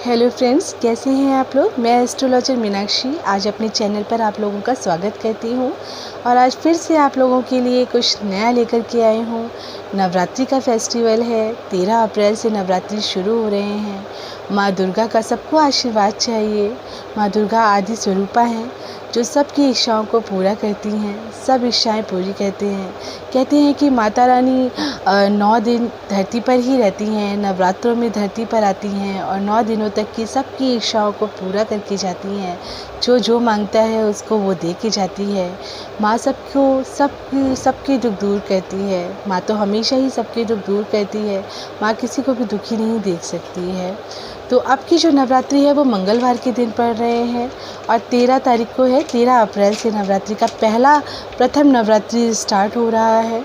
Hello friends, कैसे हैं आप लोग। मैं एस्ट्रोलॉजर मीनाक्षी आज अपने चैनल पर आप लोगों का स्वागत करती हूं और आज फिर से आप लोगों के लिए कुछ नया लेकर के आई हूं। नवरात्रि का फेस्टिवल है। 13 अप्रैल से नवरात्रि शुरू हो रहे हैं। माँ दुर्गा का सबको आशीर्वाद चाहिए। माँ दुर्गा आदि स्वरूपा हैं जो सबकी इच्छाओं को पूरा करती हैं, सब इच्छाएं पूरी करते हैं। कहते हैं कि माता रानी 9 दिन धरती पर ही रहती हैं, नवरात्रों में धरती पर आती हैं और 9 दिनों तक की सबकी इच्छाओं को पूरा करके जाती हैं। जो जो मांगता है उसको वो दे के जाती है। माँ सबके दुख दूर करती है। माँ तो हमेशा ही सबके दुख दूर करती है। माँ किसी को भी दुखी नहीं देख सकती है। तो अब की जो नवरात्रि है वो मंगलवार के दिन पड़ रहे हैं और 13 तारीख को है। 13 अप्रैल से नवरात्रि का प्रथम नवरात्रि स्टार्ट हो रहा है।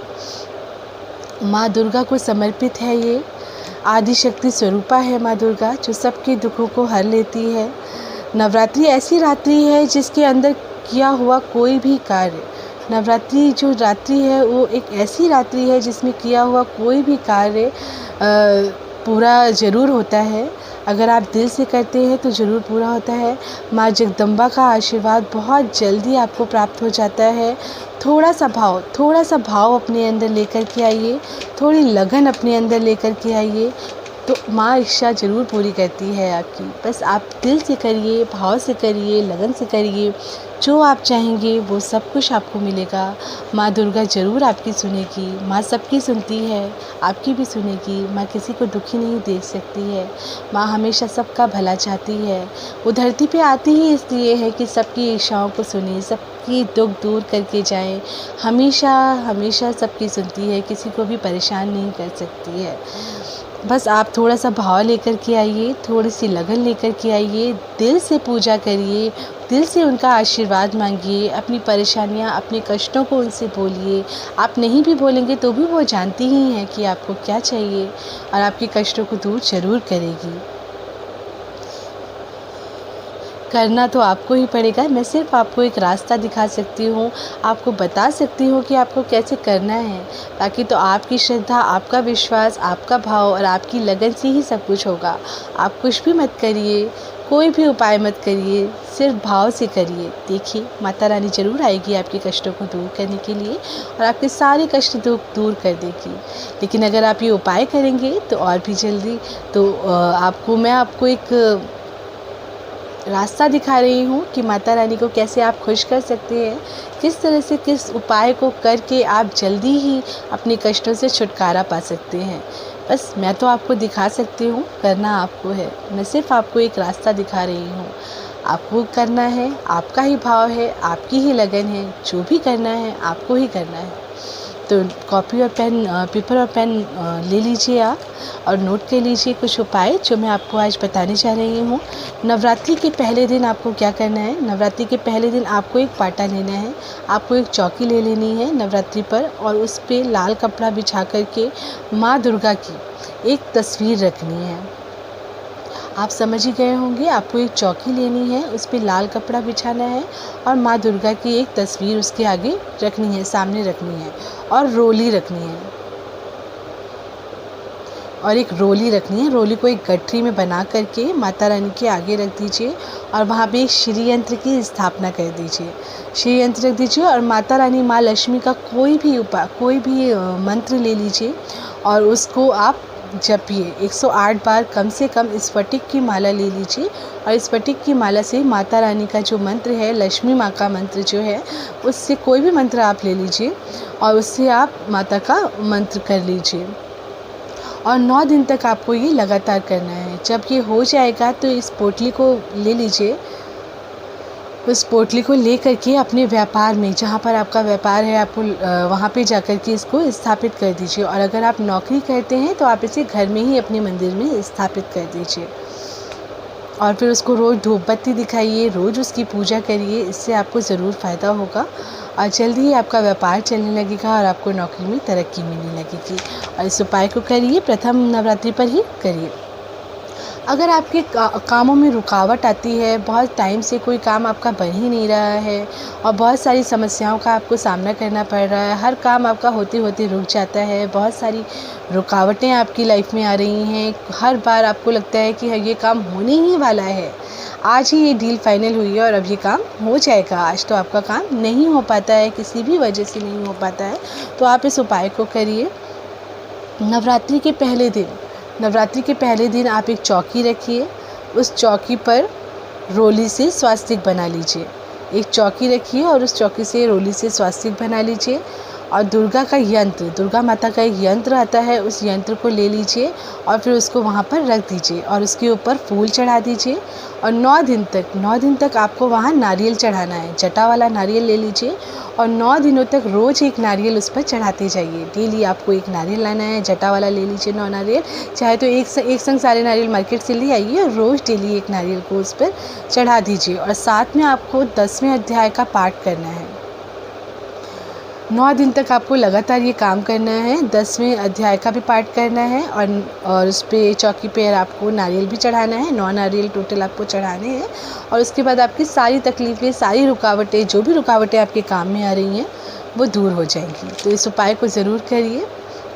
माँ दुर्गा को समर्पित है ये। आदिशक्ति स्वरूपा है माँ दुर्गा जो सबके दुखों को हर लेती है। नवरात्रि ऐसी रात्रि है जिसके अंदर किया हुआ कोई भी कार्य, नवरात्रि जो रात्रि है वो एक ऐसी रात्रि है जिसमें किया हुआ कोई भी कार्य पूरा ज़रूर होता है। अगर आप दिल से करते हैं तो ज़रूर पूरा होता है। माँ जगदम्बा का आशीर्वाद बहुत जल्दी आपको प्राप्त हो जाता है। थोड़ा सा भाव अपने अंदर लेकर के आइए, थोड़ी लगन अपने अंदर लेकर के आइए तो माँ इच्छा ज़रूर पूरी करती है आपकी। बस आप दिल से करिए, भाव से करिए, लगन से करिए। जो आप चाहेंगे वो सब कुछ आपको मिलेगा। माँ दुर्गा ज़रूर आपकी सुनेगी। माँ सबकी सुनती है, आपकी भी सुनेगी। माँ किसी को दुखी नहीं देख सकती है। माँ हमेशा सबका भला चाहती है। वो धरती पे आती ही इसलिए है कि सबकी इच्छाओं को सुने, सबकी दुख दूर करके जाए। हमेशा सबकी सुनती है, किसी को भी परेशान नहीं कर सकती है। बस आप थोड़ा सा भाव लेकर के आइए, थोड़ी सी लगन लेकर के आइए, दिल से पूजा करिए, दिल से उनका आशीर्वाद मांगिए। अपनी परेशानियाँ, अपने कष्टों को उनसे बोलिए। आप नहीं भी बोलेंगे तो भी वो जानती ही हैं कि आपको क्या चाहिए और आपके कष्टों को दूर ज़रूर करेगी। करना तो आपको ही पड़ेगा। मैं सिर्फ आपको एक रास्ता दिखा सकती हूँ, आपको बता सकती हूँ कि आपको कैसे करना है। बाकी तो आपकी श्रद्धा, आपका विश्वास, आपका भाव और आपकी लगन से ही सब कुछ होगा। आप कुछ भी मत करिए, कोई भी उपाय मत करिए, सिर्फ भाव से करिए। देखिए माता रानी ज़रूर आएगी आपके कष्टों को दूर करने के लिए और आपके सारे कष्ट दूर कर देगी। लेकिन अगर आप ये उपाय करेंगे तो और भी जल्दी तो मैं आपको एक रास्ता दिखा रही हूँ कि माता रानी को कैसे आप खुश कर सकते हैं, किस तरह से किस उपाय को करके आप जल्दी ही अपने कष्टों से छुटकारा पा सकते हैं। बस मैं तो आपको दिखा सकती हूँ, करना आपको है। मैं सिर्फ आपको एक रास्ता दिखा रही हूँ। आपको करना है, आपका ही भाव है, आपकी ही लगन है। जो भी करना है आपको ही करना है। तो कॉपी और पेपर और पेन ले लीजिए आप और नोट कर लीजिए कुछ उपाय जो मैं आपको आज बताने जा रही हूँ। नवरात्रि के पहले दिन आपको क्या करना है। नवरात्रि के पहले दिन आपको एक पाटा लेना है, आपको एक चौकी ले लेनी है नवरात्रि पर और उस पर लाल कपड़ा बिछा करके माँ दुर्गा की एक तस्वीर रखनी है। आप समझ ही गए होंगे। आपको एक चौकी लेनी है, उस पर लाल कपड़ा बिछाना है और माँ दुर्गा की एक तस्वीर उसके आगे रखनी है, सामने रखनी है और रोली रखनी है और एक रोली रखनी है। रोली को एक गठरी में बना करके माता रानी के आगे रख दीजिए और वहाँ पे एक श्री यंत्र की स्थापना कर दीजिए। श्री यंत्र रख दीजिए और माता रानी माँ लक्ष्मी का कोई भी मंत्र ले लीजिए और उसको आप जपिए 108 बार। कम से कम स्फटिक की माला ले लीजिए और स्फटिक की माला से माता रानी का जो मंत्र है, लक्ष्मी माँ का मंत्र जो है, उससे कोई भी मंत्र आप ले लीजिए और उससे आप माता का मंत्र कर लीजिए और 9 दिन तक आपको ये लगातार करना है। जब ये हो जाएगा तो इस पोटली को ले लीजिए। उस पोटली को ले करके अपने व्यापार में, जहाँ पर आपका व्यापार है, आपको वहाँ पे जा कर के इसको स्थापित कर दीजिए। और अगर आप नौकरी करते हैं तो आप इसे घर में ही अपने मंदिर में स्थापित कर दीजिए और फिर उसको रोज़ धूप बत्ती दिखाइए, रोज़ उसकी पूजा करिए। इससे आपको ज़रूर फ़ायदा होगा और जल्दी ही आपका व्यापार चलने लगेगा और आपको नौकरी में तरक्की मिलने लगेगी। और इस उपाय को करिए, प्रथम नवरात्रि पर ही करिए। अगर आपके कामों में रुकावट आती है, बहुत टाइम से कोई काम आपका बन ही नहीं रहा है और बहुत सारी समस्याओं का आपको सामना करना पड़ रहा है, हर काम आपका होते होते रुक जाता है, बहुत सारी रुकावटें आपकी लाइफ में आ रही हैं, हर बार आपको लगता है कि ये काम होने ही वाला है, आज ही ये डील फाइनल हुई है और अब ये काम हो जाएगा, आज तो आपका काम नहीं हो पाता है, किसी भी वजह से नहीं हो पाता है, तो आप इस उपाय को करिए। नवरात्रि के पहले दिन आप एक चौकी रखिए, उस चौकी पर रोली से स्वास्तिक बना लीजिए। एक चौकी रखिए और उस चौकी से रोली से स्वास्तिक बना लीजिए और दुर्गा माता का एक यंत्र आता है, उस यंत्र को ले लीजिए और फिर उसको वहाँ पर रख दीजिए और उसके ऊपर फूल चढ़ा दीजिए और 9 दिन तक आपको वहाँ नारियल चढ़ाना है। जटा वाला नारियल ले लीजिए और 9 दिनों तक रोज़ एक नारियल उस पर चढ़ाते जाइए। डेली आपको एक नारियल लाना है, जटा वाला ले लीजिए 9 नारियल, चाहे तो एक संग सारे नारियल मार्केट से ले आइए और रोज़ डेली एक नारियल को उस पर चढ़ा दीजिए और साथ में आपको 10वें अध्याय का पाठ करना है। 9 दिन तक आपको लगातार ये काम करना है, 10वें अध्याय का भी पाठ करना है और उस पर चौकी पर आपको नारियल भी चढ़ाना है, 9 नारियल टोटल आपको चढ़ाने हैं और उसके बाद आपकी सारी तकलीफ़ें, सारी रुकावटें, जो भी रुकावटें आपके काम में आ रही हैं वो दूर हो जाएंगी। तो इस उपाय को ज़रूर करिए,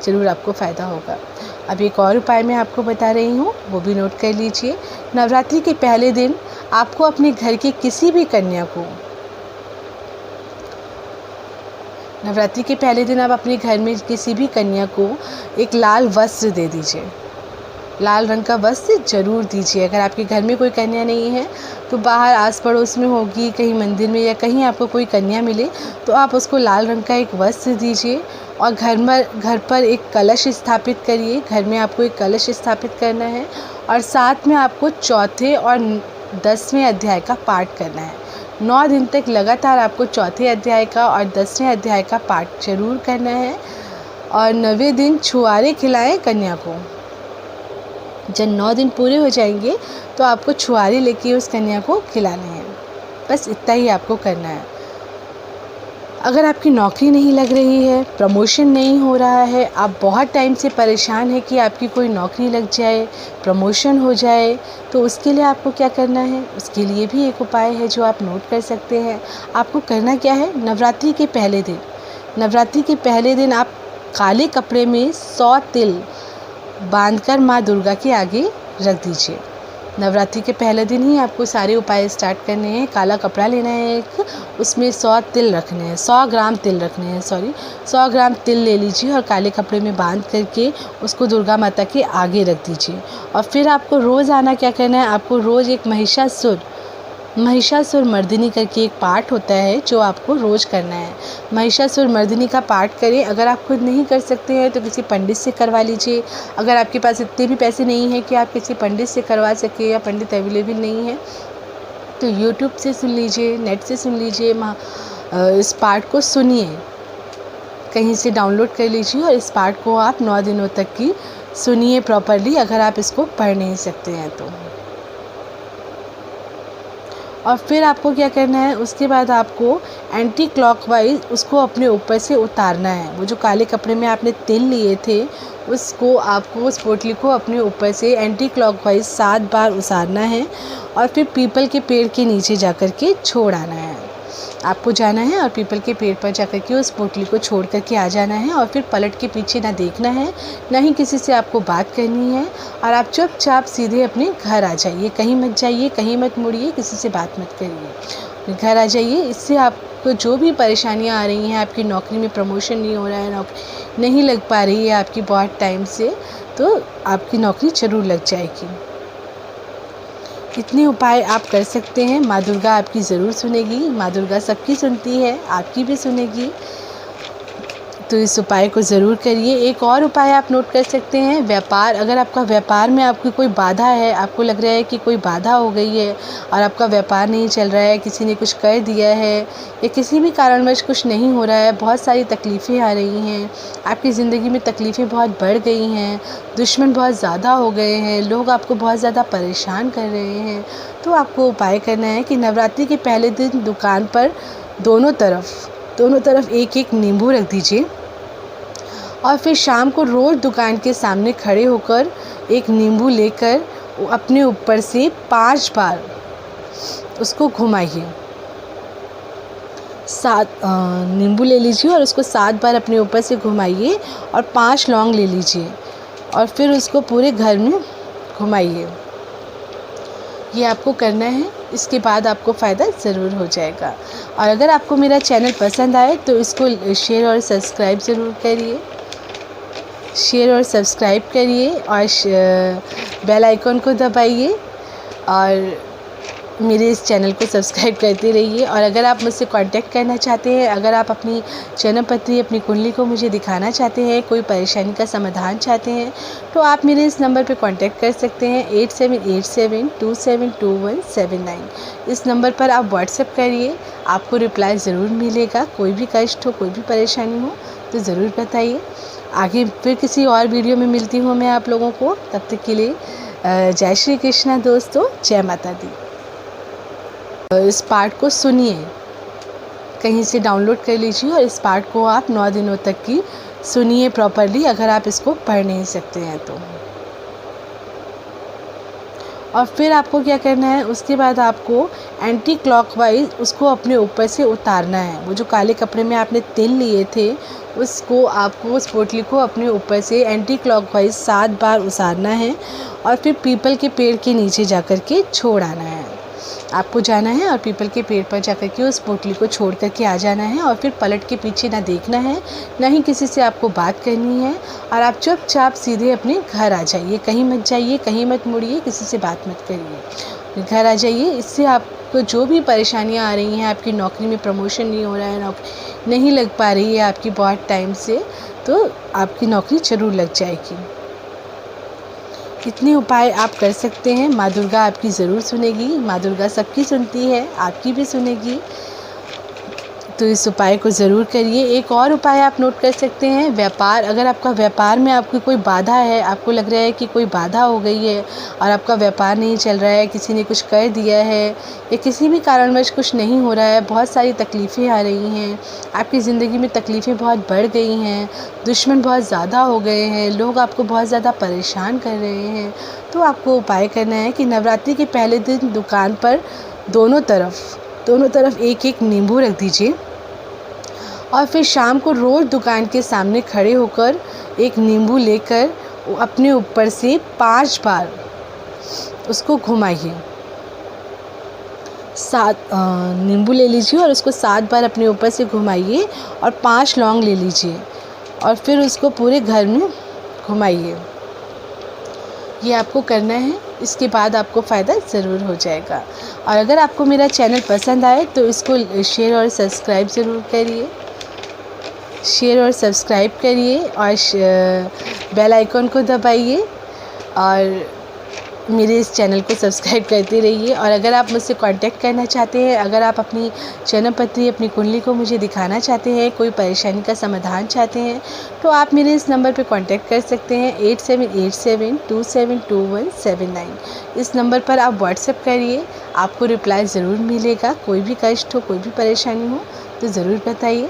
ज़रूर आपको फ़ायदा होगा। अब एक और उपाय मैं आपको बता रही हूँ, वो भी नोट कर लीजिए। नवरात्रि के पहले दिन आपको अपने घर की किसी भी कन्या को, नवरात्रि के पहले दिन आप अपने घर में किसी भी कन्या को एक लाल वस्त्र दे दीजिए, लाल रंग का वस्त्र ज़रूर दीजिए। अगर आपके घर में कोई कन्या नहीं है तो बाहर आस पड़ोस में होगी, कहीं मंदिर में या कहीं आपको कोई कन्या मिले तो आप उसको लाल रंग का एक वस्त्र दीजिए और घर पर एक कलश स्थापित करिए। घर में आपको एक कलश स्थापित करना है और साथ में आपको चौथे और 10वें अध्याय का पाठ करना है। 9 दिन तक लगातार आपको चौथे अध्याय का और 10वें अध्याय का पाठ जरूर करना है और 9वें दिन छुआरे खिलाएं कन्या को। जब 9 दिन पूरे हो जाएंगे तो आपको छुआरे लेके उस कन्या को खिलाने हैं। बस इतना ही आपको करना है। अगर आपकी नौकरी नहीं लग रही है, प्रमोशन नहीं हो रहा है, आप बहुत टाइम से परेशान हैं कि आपकी कोई नौकरी लग जाए, प्रमोशन हो जाए, तो उसके लिए आपको क्या करना है, उसके लिए भी एक उपाय है जो आप नोट कर सकते हैं। आपको करना क्या है, नवरात्रि के पहले दिन आप काले कपड़े में 100 तिल बांधकर माँ दुर्गा के आगे रख दीजिए। नवरात्रि के पहले दिन ही आपको सारे उपाय स्टार्ट करने हैं। काला कपड़ा लेना है एक, उसमें 100 ग्राम तिल रखने हैं 100 ग्राम तिल ले लीजिए और काले कपड़े में बांध करके उसको दुर्गा माता के आगे रख दीजिए। और फिर आपको रोज़ाना क्या करना है, आपको रोज़ एक महिषासुर मर्दिनी करके एक पाठ होता है जो आपको रोज़ करना है। महिषासुर मर्दिनी का पाठ करें। अगर आप खुद नहीं कर सकते हैं तो किसी पंडित से करवा लीजिए। अगर आपके पास इतने भी पैसे नहीं हैं कि आप किसी पंडित से करवा सके या पंडित अवेलेबल नहीं है तो यूट्यूब से सुन लीजिए, नेट से सुन लीजिए, इस पाठ को सुनिए, कहीं से डाउनलोड कर लीजिए और इस पाठ को आप 9 दिनों तक की सुनिए प्रॉपरली, अगर आप इसको पढ़ नहीं सकते हैं तो। और फिर आपको क्या करना है, उसके बाद आपको एंटी क्लॉकवाइज उसको अपने ऊपर से उतारना है। वो जो काले कपड़े में आपने तिल लिए थे उसको आपको, उस पोटली को अपने ऊपर से एंटी क्लॉकवाइज 7 बार उतारना है और फिर पीपल के पेड़ के नीचे जाकर के छोड़ आना है। आपको जाना है और पीपल के पेड़ पर जाकर के उस पोटली को छोड़ करके आ जाना है और फिर पलट के पीछे ना देखना है, ना ही किसी से आपको बात करनी है और आप चुपचाप सीधे अपने घर आ जाइए। कहीं मत जाइए, कहीं मत मुड़िए, किसी से बात मत करिए, घर आ जाइए। इससे आपको जो भी परेशानियां आ रही हैं, आपकी नौकरी में प्रमोशन नहीं हो रहा है, नौकरी नहीं लग पा रही है आपकी बहुत टाइम से, तो आपकी नौकरी ज़रूर लग जाएगी। इतने उपाय आप कर सकते हैं। माँ दुर्गा आपकी ज़रूर सुनेगी। माँ दुर्गा सबकी सुनती है, आपकी भी सुनेगी। तो इस उपाय को ज़रूर करिए। एक और उपाय आप नोट कर सकते हैं, व्यापार। अगर आपका व्यापार में आपकी कोई बाधा है, आपको लग रहा है कि कोई बाधा हो गई है और आपका व्यापार नहीं चल रहा है, किसी ने कुछ कर दिया है या किसी भी कारणवश कुछ नहीं हो रहा है, बहुत सारी तकलीफ़ें आ रही हैं, आपकी ज़िंदगी में तकलीफ़ें बहुत बढ़ गई हैं, दुश्मन बहुत ज़्यादा हो गए हैं, लोग आपको बहुत ज़्यादा परेशान कर रहे हैं, तो आपको उपाय करना है कि नवरात्रि के पहले दिन दुकान पर दोनों तरफ एक एक नींबू रख दीजिए और फिर शाम को रोज़ दुकान के सामने खड़े होकर एक नींबू लेकर अपने ऊपर से 5 बार उसको घुमाइए। 7 नींबू ले लीजिए और उसको 7 बार अपने ऊपर से घुमाइए और 5 लौंग ले लीजिए और फिर उसको पूरे घर में घुमाइए। ये आपको करना है, इसके बाद आपको फ़ायदा ज़रूर हो जाएगा। और अगर आपको मेरा चैनल पसंद आए तो इसको शेयर और सब्सक्राइब ज़रूर करिए। शेयर और सब्सक्राइब करिए और बेल आइकन को दबाइए और मेरे इस चैनल को सब्सक्राइब करते रहिए। और अगर आप मुझसे कांटेक्ट करना चाहते हैं, अगर आप अपनी जन्म पत्री, अपनी कुंडली को मुझे दिखाना चाहते हैं, कोई परेशानी का समाधान चाहते हैं, तो आप मेरे इस नंबर पे कांटेक्ट कर सकते हैं 8787272179। इस नंबर पर आप व्हाट्सएप करिए, आपको रिप्लाई ज़रूर मिलेगा। कोई भी कष्ट हो, कोई भी परेशानी हो तो ज़रूर बताइए। आगे फिर किसी और वीडियो में मिलती हूँ मैं आप लोगों को। तब तक के लिए जय श्री कृष्णा दोस्तों, जय माता दी। इस पार्ट को सुनिए, कहीं से डाउनलोड कर लीजिए और इस पार्ट को आप 9 दिनों तक की सुनिए प्रॉपरली, अगर आप इसको पढ़ नहीं सकते हैं तो। और फिर आपको क्या करना है, उसके बाद आपको एंटी क्लॉकवाइज उसको अपने ऊपर से उतारना है। वो जो काले कपड़े में आपने तिल लिए थे, उसको आपको, उस पोटली को अपने ऊपर से एंटी क्लॉकवाइज 7 बार उतारना है और फिर पीपल के पेड़ के नीचे जाकर के छोड़ आना है। आपको जाना है और पीपल के पेड़ पर जाकर के उस पोटली को छोड़ कर के आ जाना है और फिर पलट के पीछे ना देखना है, ना ही किसी से आपको बात करनी है। और आप चुपचाप सीधे अपने घर आ जाइए, कहीं मत जाइए, कहीं मत मुड़िए, किसी से बात मत करिए, घर आ जाइए। इससे आपको जो भी परेशानियां आ रही हैं, आपकी नौकरी में प्रमोशन नहीं हो रहा है, नौकरी नहीं लग पा रही है आपकी बहुत टाइम से, तो आपकी नौकरी ज़रूर लग जाएगी। इतने उपाय आप कर सकते हैं। माँ दुर्गा आपकी ज़रूर सुनेगी। माँ दुर्गा सबकी सुनती है, आपकी भी सुनेगी। तो इस उपाय को ज़रूर करिए। एक और उपाय आप नोट कर सकते हैं, व्यापार, अगर आपका व्यापार में आपकी कोई बाधा है, आपको लग रहा है कि कोई बाधा हो गई है और आपका व्यापार नहीं चल रहा है, किसी ने कुछ कर दिया है या किसी भी कारणवश कुछ नहीं हो रहा है, बहुत सारी तकलीफ़ें आ रही हैं, आपकी ज़िंदगी में तकलीफ़ें बहुत बढ़ गई हैं, दुश्मन बहुत ज़्यादा हो गए हैं, लोग आपको बहुत ज़्यादा परेशान कर रहे हैं, तो आपको उपाय करना है कि नवरात्रि के पहले दिन दुकान पर दोनों तरफ एक एक नींबू रख दीजिए और फिर शाम को रोज़ दुकान के सामने खड़े होकर एक नींबू लेकर अपने ऊपर से 5 बार उसको घुमाइए। 7 नींबू ले लीजिए और उसको 7 बार अपने ऊपर से घुमाइए और 5 लौंग ले लीजिए और फिर उसको पूरे घर में घुमाइए। ये आपको करना है, इसके बाद आपको फ़ायदा ज़रूर हो जाएगा। और अगर आपको मेरा चैनल पसंद आए तो इसको शेयर और सब्सक्राइब ज़रूर करिए। शेयर और सब्सक्राइब करिए और बेल आइकन को दबाइए और मेरे इस चैनल को सब्सक्राइब करते रहिए। और अगर आप मुझसे कांटेक्ट करना चाहते हैं, अगर आप अपनी जन्म पत्री, अपनी कुंडली को मुझे दिखाना चाहते हैं, कोई परेशानी का समाधान चाहते हैं, तो आप मेरे इस नंबर पे कांटेक्ट कर सकते हैं 8787272179। इस नंबर पर आप व्हाट्सएप करिए, आपको रिप्लाई ज़रूर मिलेगा। कोई भी कष्ट हो, कोई भी परेशानी हो तो ज़रूर बताइए।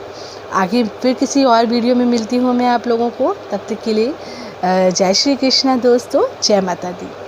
आगे फिर किसी और वीडियो में मिलती हूँ मैं आप लोगों को। तब तक के लिए जय श्री कृष्णा दोस्तों, जय माता दी।